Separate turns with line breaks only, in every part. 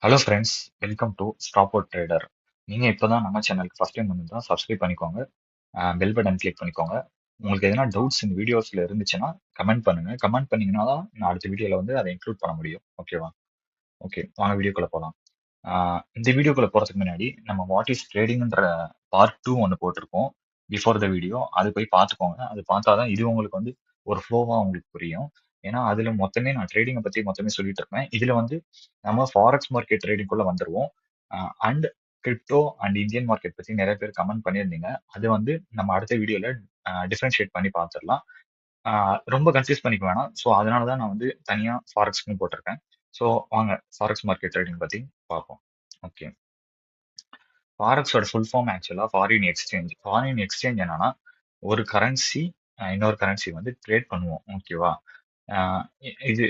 Hello friends, welcome to stop out trader. நீங்கள் இப்போ தான் நம்ம சேனலுக்கு ஃபஸ்ட் டைம் வந்து தான் சப்ஸ்கிரைப் பண்ணிக்கோங்க. பெல் பட்டன் கிளிக் பண்ணிக்கோங்க. உங்களுக்கு எதனா டவுட்ஸ் இந்த வீடியோஸில் இருந்துச்சுன்னா கமெண்ட் பண்ணுங்கள். கமெண்ட் பண்ணிங்கன்னா தான் நான் அடுத்த வீடியோவில் வந்து அதை இன்க்ளூட் பண்ண முடியும். ஓகேவா? ஓகே, வாங்க வீடியோக்குள்ளே போகலாம். இந்த வீடியோக்குள்ளே போகிறதுக்கு முன்னாடி நம்ம வாட் இஸ் ட்ரேடிங்ன்ற பார்ட் 2 ஒன்று போட்டிருக்கோம் பிஃபோர் த வீடியோ. அது போய் பார்த்துக்கோங்க. அது பார்த்தா தான் இது உங்களுக்கு வந்து ஒரு ஃப்ளோவாக உங்களுக்கு புரியும். ஏன்னா அதில் மொத்தமே நான் ட்ரேடிங்கை பற்றி மொத்தமே சொல்லிட்டு இருப்பேன். இதில் வந்து நம்ம ஃபாரெக்ஸ் மார்க்கெட் ட்ரேடிங்குள்ளே வந்துருவோம். And crypto and Indian market பற்றி நிறைய பேர் கமெண்ட் பண்ணியிருந்தீங்க. அது வந்து நம்ம அடுத்த வீடியோவில் டிஃப்ரென்ஷியேட் பண்ணி பார்த்துடலாம். ரொம்ப கன்ஃபியூஸ் பண்ணிக்க வேணாம். ஸோ அதனால தான் நான் வந்து தனியாக ஃபாரெக்ஸ்னு போட்டிருக்கேன். ஸோ வாங்க ஃபாரெக்ஸ் மார்க்கெட் ட்ரேடிங் பற்றி பார்ப்போம். ஓகே, ஃபாரெக்ஸோட ஃபுல் ஃபார்ம் ஆக்சுவலாக ஃபாரின் எக்ஸ்சேஞ்ச். ஃபாரின் எக்ஸ்சேஞ்ச் என்னன்னா ஒரு கரன்சி இன்னொரு கரன்சி வந்து ட்ரேட் பண்ணுவோம். ஓகேவா?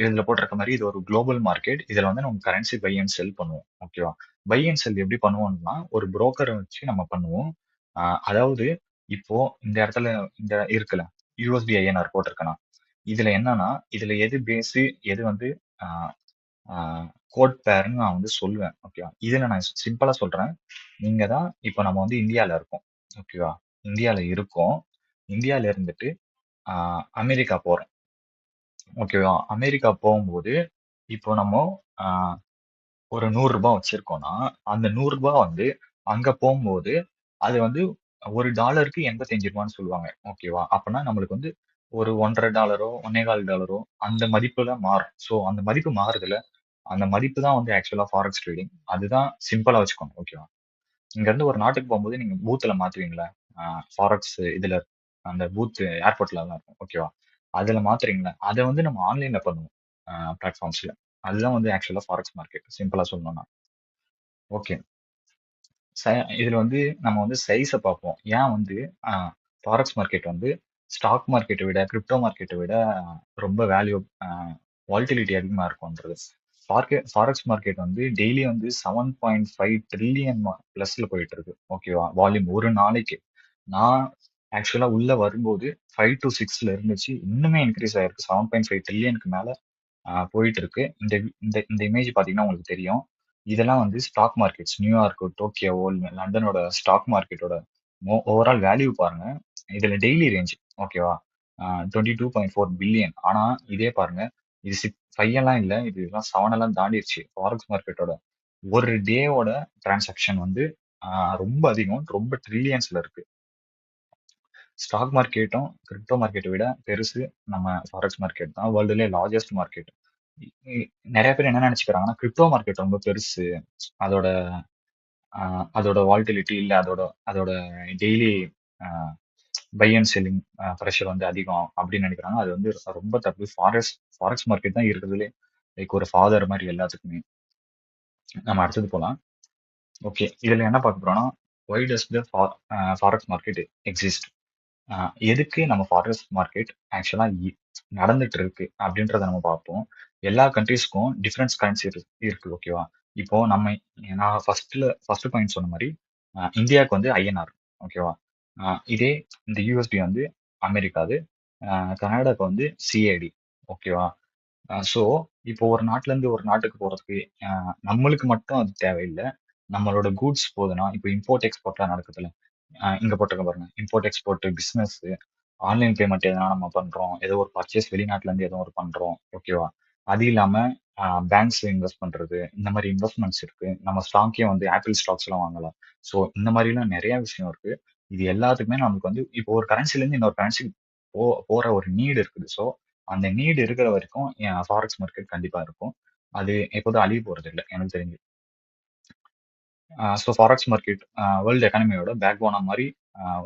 இதுல போட்டிருக்க மாதிரி இது ஒரு குளோபல் மார்க்கெட். இதுல வந்து நம்ம கரன்சி பை அண்ட் செல் பண்ணுவோம். ஓகேவா? பை அண்ட் செல் எப்படி பண்ணுவோம்னா ஒரு புரோக்கரை வச்சு நம்ம பண்ணுவோம். அதாவது இப்போ இந்த இடத்துல இந்த இருக்குல்ல யூஎஸ்டி ஐஎன்ஆர் போட்டிருக்கேனா, இதுல என்னன்னா இதுல எது பேஸு எது வந்து கோட் பேர்னு நான் வந்து சொல்லுவேன். ஓகேவா? இதுல நான் சிம்பிளா சொல்றேன். நீங்க தான் இப்போ நம்ம வந்து இந்தியால இருக்கோம். ஓகேவா? இந்தியால இருக்கோம். இந்தியால இருந்துட்டு அமெரிக்கா போறோம். ஓகேவா? அமெரிக்கா போகும்போது இப்போ நம்ம ஆஹ் ஒரு ரூ. 100 வச்சிருக்கோம்னா அந்த ரூ. 100 வந்து அங்க போகும்போது அது வந்து $1க்கு ரூ. 85 சொல்லுவாங்க. ஓகேவா? அப்பனா நம்மளுக்கு வந்து ஒரு $1.50 $1.25 அந்த மதிப்புல மாறும். ஸோ அந்த மதிப்பு மாறுதுல, அந்த மதிப்பு தான் வந்து ஆக்சுவலா ஃபாரெக்ஸ் ட்ரேடிங். அதுதான் சிம்பிளா வச்சுக்கோங்க. ஓகேவா? இங்க இருந்து ஒரு நாட்டுக்கு போகும்போது நீங்க பூத்ல மாத்துவீங்களா? ஃபாரெக்ஸ் இதுல அந்த பூத் ஏர்போர்ட்ல எல்லாம் இருக்கும். ஓகேவா? அதுல மாத்துறீங்களா? அதை வந்து நம்ம ஆன்லைன்ல பண்ணுவோம். பிளாட்ஃபார்ம்ஸ்ல. அதுதான் வந்து ஆக்சுவலா ஃபாரெக்ஸ் மார்க்கெட் சிம்பிளா சொல்லணும்னா. ஓகே, இதுல வந்து நம்ம வந்து சைஸை பார்ப்போம். ஏன் வந்து ஃபாரெக்ஸ் மார்க்கெட் வந்து ஸ்டாக் மார்க்கெட்டை விட கிரிப்டோ மார்க்கெட்டை விட ரொம்ப வேல்யூ வால்டிலிட்டி அதிகமா இருக்கும்ன்றது. ஃபாரெக்ஸ் மார்க்கெட் வந்து டெய்லி வந்து 7.5 ட்ரில்லியன் பிளஸ்ல போயிட்டு இருக்கு. ஓகேவா? வால்யூம் ஒரு நாளைக்கு. நான் ஆக்சுவலா உள்ள வரும்போது 5 to 6ல இருந்துச்சு. இன்னுமே இன்க்ரீஸ் ஆயிருக்கு. 7.5 ட்ரில்லியனுக்கு மேல போயிட்டு இருக்கு. இந்த இந்த இந்த இமேஜ் பாத்தீங்கன்னா உங்களுக்கு தெரியும். இதெல்லாம் வந்து ஸ்டாக் மார்க்கெட்ஸ். நியூயார்க், டோக்கியோ, லண்டனோட ஸ்டாக் மார்க்கெட்டோட ஓவரால் வேல்யூ பாருங்க. இதுல டெய்லி ரேஞ்ச். ஓகேவா? 22.4 பில்லியன். ஆனா இதே பாருங்க, இது 5 எல்லாம் இல்ல, இது எல்லாம் 7 எல்லாம் தாண்டிடுச்சு. ஃபாரெக்ஸ் மார்க்கெட்டோட ஒரு டேவோட டிரான்சாக்ஷன் வந்து ரொம்ப அதிகம், ரொம்ப ட்ரில்லியன்ஸ்ல இருக்கு. ஸ்டாக் மார்க்கெட்டும் கிரிப்டோ மார்க்கெட்டை விட பெருசு நம்ம ஃபாரெக்ஸ் மார்க்கெட் தான். வேர்ல்டுலேயே லார்ஜஸ்ட் மார்க்கெட். நிறைய பேர் என்ன நினைச்சுக்கிறாங்கன்னா கிரிப்டோ மார்க்கெட் ரொம்ப பெருசு, அதோட அதோட வால்டிலிட்டி இல்ல, அதோட அதோட daily buy and selling pressure வந்து அதிகம் அப்படின்னு நினைக்கிறாங்க. அது வந்து ரொம்ப தப்பு. ஃபாரெக்ஸ் மார்க்கெட் தான் இருக்கிறதுலே லைக் ஒரு ஃபாதர் மாதிரி எல்லாத்துக்குமே. நம்ம அடுத்தது போலாம். ஓகே, இதுல என்ன பார்க்க போறோம்னா ஒய் டஸ் த ஃபாரெக்ஸ் மார்க்கெட் எக்ஸிஸ்ட். எதுக்கு நம்ம ஃபாரெக்ஸ் மார்க்கெட் ஆக்சுவலா நடந்துட்டு இருக்கு அப்படின்றத நம்ம பார்ப்போம். எல்லா கண்ட்ரீஸ்க்கும் டிஃபரன்ஸ் கரன்சி இருக்கு. ஓகேவா? இப்போ நான் ஃபர்ஸ்ட் பாயிண்ட் சொன்ன மாதிரி இந்தியாவுக்கு வந்து ஐஎன்ஆர். ஓகேவா? இதே இந்த யூஎஸ்டி வந்து அமெரிக்காது. கனடாக்கு வந்து சிஏடி. ஓகேவா? ஸோ இப்போ ஒரு நாட்டுல இருந்து ஒரு நாட்டுக்கு போறதுக்கு நம்மளுக்கு மட்டும் அது தேவையில்லை. நம்மளோட கூட்ஸ் போகுதுன்னா இப்போ இம்போர்ட் எக்ஸ்போர்ட்லாம் நடக்குதுல்ல. இங்க போட்டிருக்க பாருங்க, import export business, online payment எதனா நம்ம பண்றோம், ஏதோ ஒரு பர்ச்சேஸ் வெளிநாட்டுல இருந்து ஏதோ ஒரு பண்றோம். ஓகேவா? அது இல்லாம பேங்க்ஸ் இன்வெஸ்ட் பண்றது, இந்த மாதிரி இன்வெஸ்ட்மெண்ட்ஸ் இருக்கு. நம்ம ஸ்டாக்கே வந்து ஆப்பிள் ஸ்டாக்ஸ் எல்லாம் வாங்கலாம். ஸோ இந்த மாதிரி எல்லாம் நிறைய விஷயம் இருக்கு. இது எல்லாத்துக்குமே நமக்கு வந்து இப்போ ஒரு கரன்சில இருந்து இன்னொரு கரன்சி போற ஒரு நீடு இருக்குது. ஸோ அந்த நீடு இருக்கிற வரைக்கும் ஃபாரெக்ஸ் மார்க்கெட் கண்டிப்பா இருக்கும். அது எப்போதும் அழிய போறது இல்லை எனக்கு தெரிஞ்சு. ஸோ ஃபாரெக்ஸ் மார்க்கெட் வேர்ல்டு எக்கானமியோட பேக் போனா மாதிரி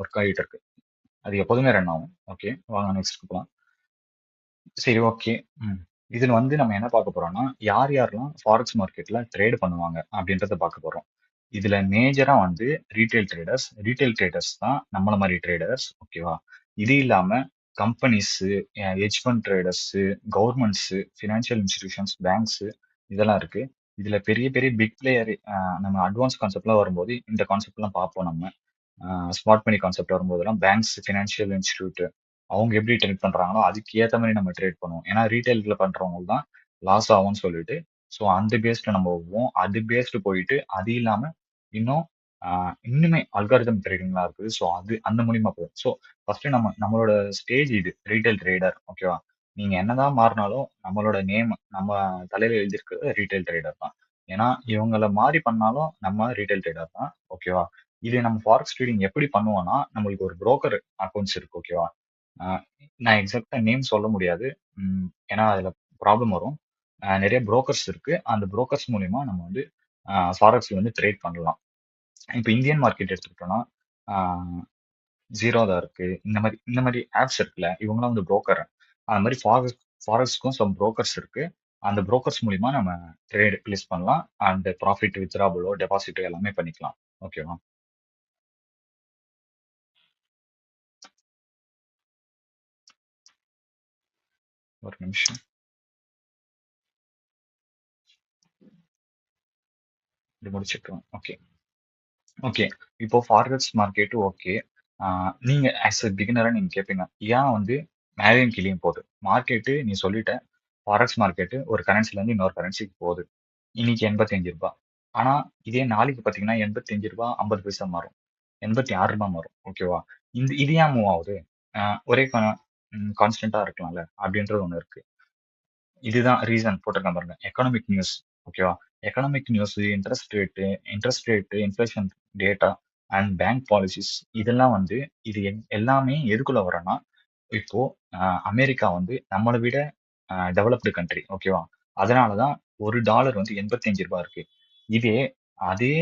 ஒர்க் ஆகிட்டு இருக்கு. அது எப்போதுமே ரன் ஆகும். ஓகே, வாங்க நெக்ஸ்ட் போகலாம். சரி, ஓகே. ம். இதுல வந்து நம்ம என்ன பார்க்க போறோம்னா யார் யாரெல்லாம் ஃபாரெக்ஸ் மார்க்கெட்ல ட்ரேட் பண்ணுவாங்க அப்படின்றத பார்க்க போறோம். இதுல மேஜரா வந்து ரீட்டைல் ட்ரேடர்ஸ் தான் நம்மள மாதிரி ட்ரேடர்ஸ். ஓகேவா? இது இல்லாம companies, hedge fund traders, governments, financial institutions, banks இதெல்லாம் இருக்கு. இதுல பெரிய பெரிய பிக் பிளேயர் நம்ம அட்வான்ஸ் கான்செப்ட்லாம் வரும்போது இந்த கான்செப்ட்லாம் பார்ப்போம் நம்ம. ஸ்மார்ட் மணி கான்செப்ட் வரும்போதெல்லாம் பேங்க்ஸ், ஃபினான்ஷியல் இன்ஸ்டிடியூட் அவங்க எப்படி ட்ரேட் பண்றாங்களோ அதுக்கு ஏத்த மாதிரி நம்ம ட்ரேட் பண்ணுவோம். ஏன்னா ரீட்டைல்ல பண்றவங்க தான் லாஸ் ஆகும்னு சொல்லிட்டு ஸோ அந்த பேஸ்ட்ல நம்ம போவோம். அது பேஸ்டு போயிட்டு அது இல்லாம இன்னும் இன்னுமே அல்காரிதம் ட்ரேடிங்லாம் இருக்குது. ஸோ அது அந்த மூலியமா போகும். ஸோ ஃபர்ஸ்ட் நம்மளோட ஸ்டேஜ் இது ரீட்டைல் ட்ரேடர். ஓகேவா? நீங்க என்னதான் மாறினாலும் நம்மளோட நேம் நம்ம தலையில எழுதியிருக்கிறது ரீட்டைல் ட்ரேடர் தான். ஏன்னா இவங்கள மாறி பண்ணாலும் நம்ம ரீட்டைல் ட்ரேடர் தான். ஓகேவா? இது நம்ம ஃபாரெக்ஸ் ட்ரேடிங் எப்படி பண்ணுவோம்னா நம்மளுக்கு ஒரு புரோக்கர் அக்கௌண்ட்ஸ் இருக்கு. ஓகேவா? ஆஹ் நான் எக்ஸாக்டா நேம் சொல்ல முடியாது. ஏன்னா அதுல ப்ராப்ளம் வரும். நிறைய புரோக்கர்ஸ் இருக்கு. அந்த புரோக்கர்ஸ் மூலியமா நம்ம வந்து ஃபாரெக்ஸ்ல வந்து ட்ரேட் பண்ணலாம். இப்போ இந்தியன் மார்க்கெட் எடுத்துக்கிட்டோம்னா ஜீரோதா இருக்கு. இந்த மாதிரி ஆப்ஸ் இருக்குல்ல, இவங்கலாம் வந்து புரோக்கர். அந்த மாதிரி ஃபாரெக்ஸ்க்கும் சம் புரோக்கர்ஸ் இருக்கு. அந்த புரோக்கர்ஸ் மூலியமா நம்ம ட்ரேட் பிளேஸ் பண்ணலாம். அண்ட் ப்ராஃபிட் வித்ராபலோ டெபாசிட்டோ எல்லாமே பண்ணிக்கலாம். ஓகேவா? ஒரு நிமிஷம் இது முடிச்சுக்கலாம். ஓகே. ஓகே. இப்போ ஃபாரெக்ஸ் மார்க்கெட் ஓகே. நீங்க ஆஸ் எ பிகினரா நீங்க கேட்பீங்க, ஏன் வந்து மேலேயும் கீழேயும் போகுது? மார்க்கெட்டு நீ சொல்லிட்ட. ஃபாரெக்ஸ் மார்க்கெட் ஒரு கரன்சில இருந்து இன்னொரு கரன்சிக்கு போகுது. இன்னைக்கு ரூ. 85. ஆனா இதே நாளைக்கு பாத்தீங்கன்னா ரூ. 85 50 பைசா மாறும். ரூ. 86 மாறும். ஓகேவா? இது ஏன் மூவ் ஆகுது? ஒரே கான்ஸ்டன்டா இருக்கலாம்ல அப்படின்றது ஒண்ணு இருக்கு. இதுதான் ரீசன் போட்டிருக்கேன் பாருங்க. Economic news. ஓகேவா? Economic news, interest rate, inflation data and bank policies இதெல்லாம் வந்து எல்லாமே எதுக்குள்ள வரேன்னா இப்போ அமெரிக்கா வந்து நம்மளை விட டெவலப்டு கண்ட்ரி. ஓகேவா? அதனாலதான் $1 வந்து ரூ. 85 இருக்கு. இதே அதே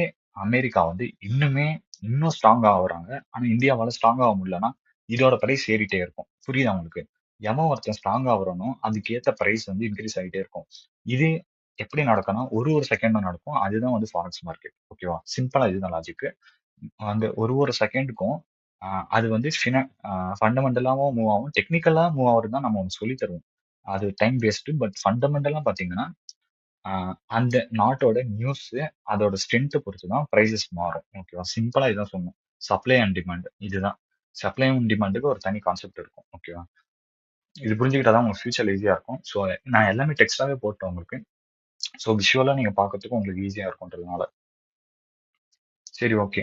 அமெரிக்கா வந்து இன்னும் ஸ்ட்ராங் ஆகுறாங்க. ஆனா இந்தியாவால ஸ்ட்ராங் ஆக முடியலன்னா இதோட பிரைஸ் ஏறிட்டே இருக்கும். புரியுதா உங்களுக்கு? எவன் ஒருத்தன் ஸ்ட்ராங் ஆகுறானோ அதுக்கு ஏத்த பிரைஸ் வந்து இன்க்ரீஸ் ஆகிட்டே இருக்கும். இது எப்படி நடக்கும்னா ஒரு ஒரு செகண்டும் நடக்கும். அதுதான் வந்து ஃபாரெக்ஸ் மார்க்கெட். ஓகேவா? சிம்பிளா இதுதான் லாஜிக். அந்த ஒரு ஒரு செகண்டுக்கும் அது வந்து ஃபண்டமெண்டலாவும் மூவ் ஆகும். டெக்னிக்கலா மூவ் ஆகுறது தான் நம்ம ஒண்ணு சொல்லி தருவோம். அது டைம் பேஸ்டு. பட் ஃபண்டமெண்டலா பாத்தீங்கன்னா அந்த நாட்டோட நியூஸ் அதோட ஸ்ட்ரென்த்தை பொறுத்து தான் ப்ரைஸஸ் மாறும். ஓகேவா? சிம்பிளா இதான் சொன்னோம். சப்ளை அண்ட் டிமாண்ட் இதுதான். சப்ளை அண்ட் டிமாண்டுக்கு ஒரு தனி கான்செப்ட் இருக்கும். ஓகேவா? இது புரிஞ்சுக்கிட்டாதான் உங்களுக்கு ஃபியூச்சர்ல ஈஸியா இருக்கும். ஸோ நான் எல்லாமே டெக்ஸ்டாவே போட்டேன் உங்களுக்கு. ஸோ விஷுவலா நீங்க பார்க்கறதுக்கு உங்களுக்கு ஈஸியா இருக்கும்ன்றதுனால. சரி, ஓகே.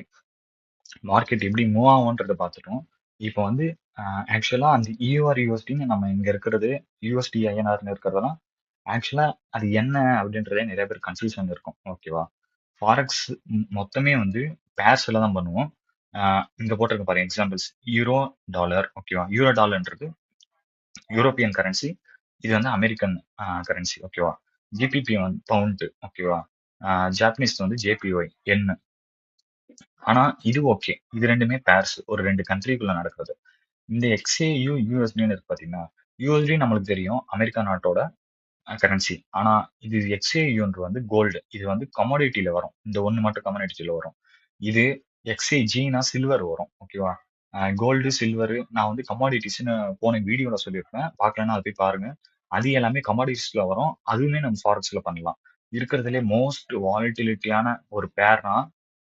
மார்க்கெட் எப்படி மூவ் ஆகும்ன்றத பார்த்துட்டோம். இப்போ வந்து ஆக்சுவலா அந்த இயூஆர் யூஎஸ்டின்னு நம்ம இங்க இருக்கிறது யூஎஸ்டி ஐஎன்ஆர்னு இருக்கிறதெல்லாம் ஆக்சுவலா அது என்ன அப்படின்றதே நிறைய பேர் கன்ஃபியூஷன் இருக்கும். ஓகேவா? ஃபாரெக்ஸ் மொத்தமே வந்து பேர்ஸ்ல தான் பண்ணுவோம். இங்க போட்டிருக்க பாருங்க எக்ஸாம்பிள்ஸ். Euro dollar. ஓகேவா? யூரோ டாலர்ன்றது யூரோப்பியன் கரன்சி. இது வந்து அமெரிக்கன் கரன்சி. ஓகேவா? ஜிபிபி வந்து பவுண்ட். ஓகேவா? ஜாப்பனீஸ் வந்து ஜேபிஒய் என். ஆனா இது ஓகே. இது ரெண்டுமே பேர்ஸ் ஒரு ரெண்டு கண்ட்ரிக்குள்ள நடக்கிறது. இந்த எக்ஸ்ஏயு யூஎஸ்டின்னு இருக்கு பாத்தீங்கன்னா, யூஎஸ்டி நம்மளுக்கு தெரியும் அமெரிக்கா நாட்டோட கரன்சி. ஆனா இது எக்ஸ்ஏயுன்றது வந்து கோல்டு. இது வந்து கமாடிட்டில வரும். இந்த ஒண்ணு மட்டும் கமாடிட்டில வரும். இது எக்ஸ்ஏஜினா சில்வர் வரும். ஓகேவா? கோல்டு, சில்வர் நான் வந்து கமாடிட்டிஸ்னு போன வீடியோல சொல்லியிருப்பேன். பார்க்கலன்னா அதை போய் பாருங்க. அது எல்லாமே கமாடிட்டிஸ்ல வரும். அதுவுமே நம்ம ஃபாரெக்ஸ்ல பண்ணலாம். இருக்கிறதுலே மோஸ்ட் வாலிட்டிலிட்டியான ஒரு பேர்னா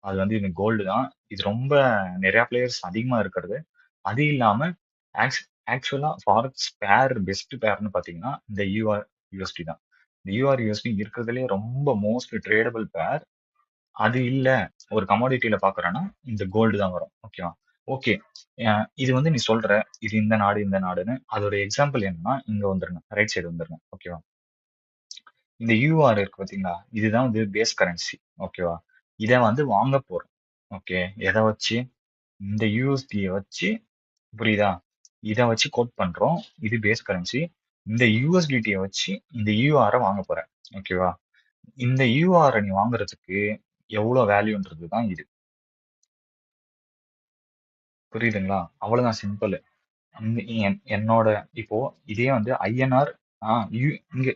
அது வந்து இந்த கோல்டு தான். இது ரொம்ப நிறைய பிளேயர்ஸ் அதிகமா இருக்கிறது. அது இல்லாம ஆக்சுவலா ஃபாரெக்ஸ் பேர் பெஸ்ட் பேர்னு பாத்தீங்கன்னா இந்த யூஎஸ்டி தான். இந்த யூஆர்யூஎஸ்டி இருக்கிறதுலே ரொம்ப மோஸ்ட் ட்ரேடபிள் பேர். அது இல்ல ஒரு கமாடிட்டியில பாக்குறேன்னா இந்த கோல்டு தான் வரும். ஓகேவா? ஓகே. இது வந்து நீ சொல்ற இது இந்த நாடு இந்த நாடுன்னு அதோட எக்ஸாம்பிள் என்னன்னா இங்க வந்துருங்க, ரைட் சைடு வந்துருங்க. ஓகேவா? இந்த யூஆர் இருக்கு பாத்தீங்களா? இதுதான் வந்து பேஸ் கரன்சி. ஓகேவா? இதை வந்து வாங்க போறோம். ஓகே. எதை வச்சு? இந்த யூஎஸ்டியை வச்சு. புரியுதா? இதை வச்சு கோட் பண்றோம். இது பேஸ் கரன்சி. இந்த யூஎஸ்டிடியை வச்சு இந்த யூஆரை வாங்க போறேன். ஓகேவா? இந்த யூஆரை நீ வாங்குறதுக்கு எவ்வளவு வேல்யூன்றது தான் இது. புரியுதுங்களா? அவ்வளவுதான் சிம்பிள். என்னோட இப்போ இதே வந்து ஐஎன்ஆர் இங்க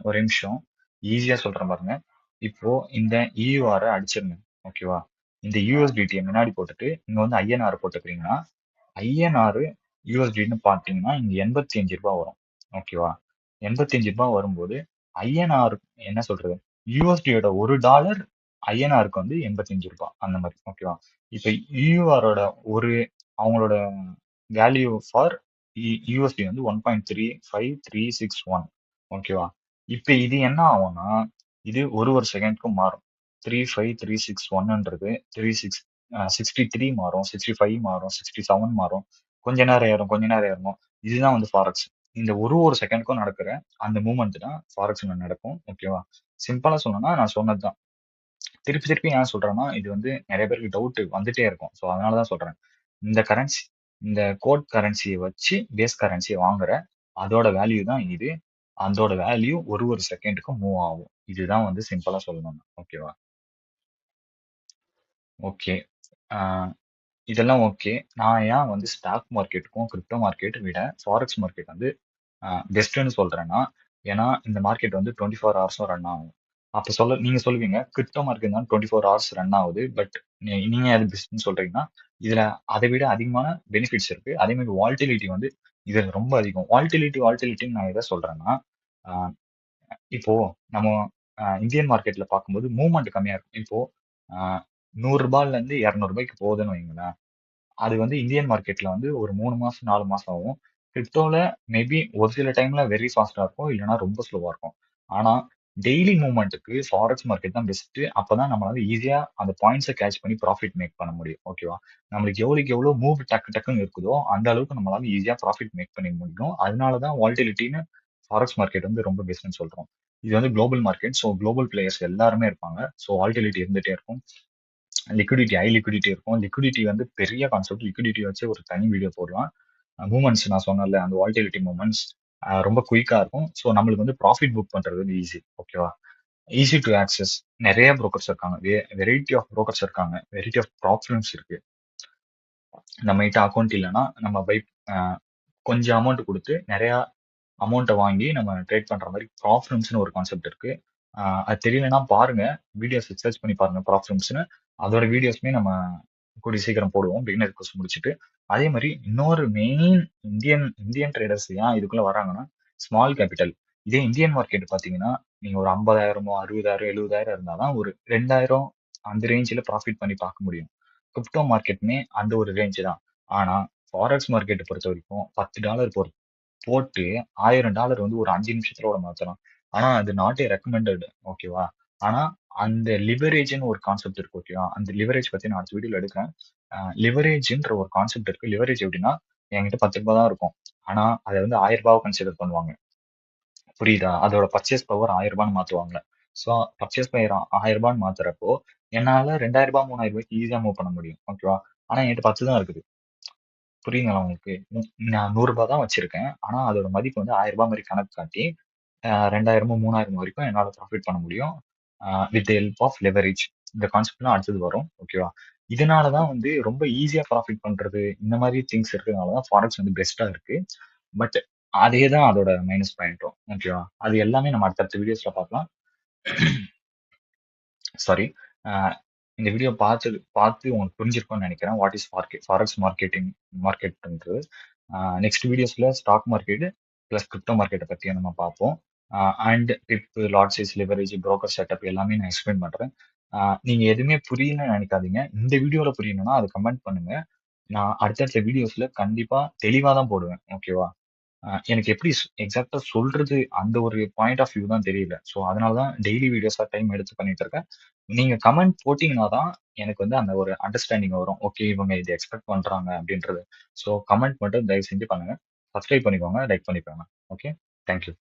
ஒரு நிமிஷம் ஈஸியா சொல்றேன் பாருங்க. இப்போ இந்த இயூஆர் அடிச்சிருங்க. ஓகேவா? இந்த யூஎஸ்டிடியை முன்னாடி போட்டுட்டு இங்க வந்து ஐஎன்ஆர் போட்டுக்கிறீங்கன்னா ஐஎன்ஆர் யூஎஸ்டின்னு பார்த்தீங்கன்னா இங்க ரூ. 85 வரும். ஓகேவா? ரூ. 85 வரும்போது ஐஎன்ஆர் என்ன சொல்றது? யூஎஸ்டியோட $1 ஐஎன்ஆருக்கு வந்து ரூ. 85 அந்த மாதிரி. ஓகேவா? இப்ப யூஆரோட ஒரு அவங்களோட வேல்யூ ஃபார் யூஎஸ்டி வந்து 1.35361. ஓகேவா? இப்ப இது என்ன ஆகும்னா இது ஒரு செகண்ட்க்கும் மாறும். 35, 361ன்றது 36, 63 மாறும், 65 மாறும், 67 மாறும். கொஞ்ச நேரம் ஏறும், கொஞ்ச நேரம் ஏறும். இதுதான் வந்து ஃபாரெக்ஸ். இந்த ஒரு செகண்ட்க்கும் நடக்கிற அந்த மூவ்மெண்ட் தான் ஃபாரெக்ஸ்ல நடக்கும். ஓகேவா? சிம்பிளா சொல்லணும்னா நான் சொன்னதுதான். திருப்பி திருப்பி ஏன் சொல்றேன்னா, இது வந்து நெறைய பேருக்கு டவுட் வந்துட்டே இருக்கும். ஸோ அதனால தான் சொல்றேன். இந்த கரன்சி இந்த கோட் கரன்சிய வச்சு பேஸ் கரன்சிய வாங்குற அதோட வேல்யூ தான் இது. அதோட வேல்யூ ஒரு செகண்டுக்கு மூவ் ஆகும். இதுதான் வந்து சிம்பிளா சொல்லணும்னா. ஓகேவா? ஓகே. ஆ இதெல்லாம் ஓகே. நான் ஏன் வந்து ஸ்டாக் மார்க்கெட்டுக்கும், கிரிப்டோ மார்க்கெட் விட ஃபாரெக்ஸ் மார்க்கெட் வந்து பெஸ்ட்டுன்னு சொல்றேன்னா, ஏன்னா இந்த மார்க்கெட் வந்து 24 ஹவர்ஸும் ரன் ஆகும். அப்ப நீங்க சொல்லுவீங்க, கிரிப்டோ மார்க்கெட் தான் 24 ஹவர்ஸ் ரன் ஆகுது. பட் நீங்க அது பெஸ்ட்ன்னு சொல்றீங்கன்னா, இதுல அதை விட அதிகமான பெனிஃபிட்ஸ் இருக்கு. அதே மாதிரி வால்டிலிட்டி வந்து இதுல ரொம்ப அதிகம். வால்டிலிட்டின்னு நான் எத சொல்றேன்னா, ஆ இப்போ நம்ம இந்தியன் மார்க்கெட்ல பார்க்கும்போது மூவ்மெண்ட் கம்மியா இருக்கும். இப்போ ஆ ரூ. 100ல இருந்து ரூ. 200க்கு போகுதுன்னு வைங்களேன். அது வந்து இந்தியன் மார்க்கெட்ல வந்து ஒரு 3 மாசம், 4 மாசம் ஆகும். கிரிப்டோல மேபி ஒரு சில டைம்ல வெரி ஃபாஸ்ட்டா இருக்கும். இல்லன்னா ரொம்ப ஸ்லோவா இருக்கும். ஆனா, டெய்லி மூவ்மென்ட்க்கு ஃபாரெக்ஸ் மார்க்கெட் தான் பெஸ்ட். அப்பதான் நம்மளால ஈஸியா அந்த பாயிண்ட்ஸ கேட்ச் பண்ணி ப்ராஃபிட் மேக் பண்ண முடியும். ஓகேவா? நம்மளுக்கு எவ்வளவுக்கு எவ்வளவு மூவ் டக்கு டக்குன்னு இருக்குதோ, அந்த அளவுக்கு நம்மளால ஈஸியா ப்ராஃபிட் மேக் பண்ண முடியும். அதனால தான் வாலட்டிலிட்டின்னு ஃபாரெக்ஸ் மார்க்கெட் வந்து ரொம்ப பெஸ்ட்ன்னு சொல்றோம். இது வந்து global market. So global players எல்லாருமே இருப்பாங்க. ஸோ வாலட்டிலிட்டி இருந்துட்டே இருக்கும். ஹை லிக்விடிட்டி இருக்கும். லிக்விடிட்டி வந்து பெரிய கான்செப்ட். லிக்விடிட்டி வச்சு ஒரு தனி வீடியோ போடலாம். மூமெண்ட்ஸ் நான் சொன்னேன்ல, அந்த வாலட்டிலிட்டி மூமெண்ட்ஸ் ரொம்ப குயிக்கா இருக்கும். ஸோ நம்மளுக்கு வந்து ப்ராஃபிட் புக் பண்றது வந்து ஈஸி. ஓகேவா? Easy to access. நிறைய புரோக்கர்ஸ் இருக்காங்க. வெரைட்டி ஆஃப் புரோக்கர்ஸ் இருக்காங்க. வெரைட்டி ஆஃப் ப்ராப்ளம்ஸ் இருக்கு. நம்மகிட்ட அக்கௌண்ட் இல்லைன்னா நம்ம கொஞ்சம் அமௌண்ட் கொடுத்து நிறைய அமௌண்ட்டை வாங்கி நம்ம ட்ரேட் பண்ற மாதிரி ப்ராஃபிரம்ஸ்னு ஒரு கான்செப்ட் இருக்கு. அது தெரியலன்னா பாருங்க. வீடியோஸ் சர்ச் பண்ணி பாருங்க ப்ராஃபிரம்ஸ்னு. அதோட வீடியோஸ்மே நம்ம கூடிய சீக்கிரம் போடுவோம். பிகினர் கோர்ஸ் முடிச்சுட்டு. அதே மாதிரி இன்னொரு மெயின் இந்தியன் இந்தியன் ட்ரேடர்ஸ் ஏன் இதுக்குள்ள வராங்கன்னா ஸ்மால் கேபிட்டல். இதே இந்தியன் மார்க்கெட் பாத்தீங்கன்னா நீங்க ஒரு 50,000, 60,000, 70,000 இருந்தாதான் ஒரு 2,000 அந்த ரேஞ்சில ப்ராஃபிட் பண்ணி பார்க்க முடியும். கிரிப்டோ மார்க்கெட்டுமே அந்த ஒரு ரேஞ்ச் தான். ஆனா ஃபாரெக்ஸ் மார்க்கெட்டை பொறுத்த வரைக்கும் $10 போட்டு $1000 வந்து ஒரு 5 நிமிஷத்துல மாத்தலாம். ஆனா அது நாட் ஏ ரெக்கமெண்டட். ஓகேவா? ஆனா அந்த லிவரேஜ்ன்னு ஒரு கான்செப்ட் இருக்கு. ஓகேவா? அந்த லிவரேஜ் பத்தி நான் அடுத்த வீடியோல எடுக்கிறேன். லிவரேஜ்ன்ற ஒரு கான்செப்ட் இருக்கு. லிவரேஜ் எப்படின்னா என்கிட்ட ₹10 தான் இருக்கும். ஆனா அதை வந்து $1000 கன்சிடர் பண்ணுவாங்க. புரியுதா? அதோட பர்ச்சேஸ் பவர் ₹1000 மாத்துவாங்க. ஸோ பர்ச்சேஸ் பவர் ₹1000 மாத்துறப்போ என்னால ₹2000, ₹3000 ஈஸியா மூவ் பண்ண முடியும். ஓகேவா? ஆனா என்கிட்ட 10 தான் இருக்குது. புரியுதுங்களா உங்களுக்கு? நான் ₹100 தான் வச்சிருக்கேன். ஆனா அதோட மதிப்பு வந்து ₹1000 மாரி கணக்கு காட்டி 2000, 3000 வரைக்கும் என்னால ப்ராஃபிட் பண்ண முடியும். With the help of leverage. இந்த கான்செப்ட்லாம் அடுத்தது வரும். ஓகேவா? இதனால தான் வந்து ரொம்ப ஈஸியா ப்ராஃபிட் பண்றது, இந்த மாரி திங்ஸ் இருக்கிறதுனால தான் ஃபாரெக்ஸ் வந்து பெஸ்ட்டா இருக்கு. பட் அதே தான் அதோட மைனஸ் பாயிண்ட்டும். ஓகேவா? அது எல்லாமே நம்ம அடுத்தடுத்த வீடியோஸ்ல பார்க்கலாம். சாரி. அ இந்த வீடியோ பார்த்து உங்களுக்கு புரிஞ்சிருக்கும்னு நினைக்கிறேன். வாட் இஸ் ஃபாரெக்ஸ் மார்க்கெட்ன்றது. நெக்ஸ்ட் வீடியோஸ்ல ஸ்டாக் மார்க்கெட் பிளஸ் கிரிப்டோ மார்க்கெட்ட பத்தி நம்ம பார்ப்போம். And lot size leverage, broker setup எல்லாமே நான் எக்ஸ்பிளைன் பண்றேன். நீங்க எதுவுமே புரியலன்னு நினைக்காதீங்க. இந்த வீடியோல புரியணும்னா அது கமெண்ட் பண்ணுங்க. நான் அடுத்தடுத்த வீடியோஸ்ல கண்டிப்பா தெளிவா தான் போடுவேன். ஓகேவா? எனக்கு எப்படி எக்ஸாக்ட்டா சொல்றது அந்த ஒரு பாயிண்ட் ஆஃப் வியூ தான் தெரியல. ஸோ அதனால தான் டெய்லி வீடியோஸா டைம் எடுத்து பண்ணிட்டு இருக்கேன். நீங்க கமெண்ட் போட்டீங்கன்னா தான் எனக்கு வந்து அந்த ஒரு அண்டர்ஸ்டாண்டிங் வரும். ஓகே இவங்க இத எக்ஸ்பெக்ட் பண்றாங்க அப்படின்றது. ஸோ கமெண்ட் மட்டும் தயவு செஞ்சு பண்ணுங்க. சப்ஸ்கிரைப் பண்ணிக்கோங்க, லைக் பண்ணிக்கோங்க. ஓகே. Thank you.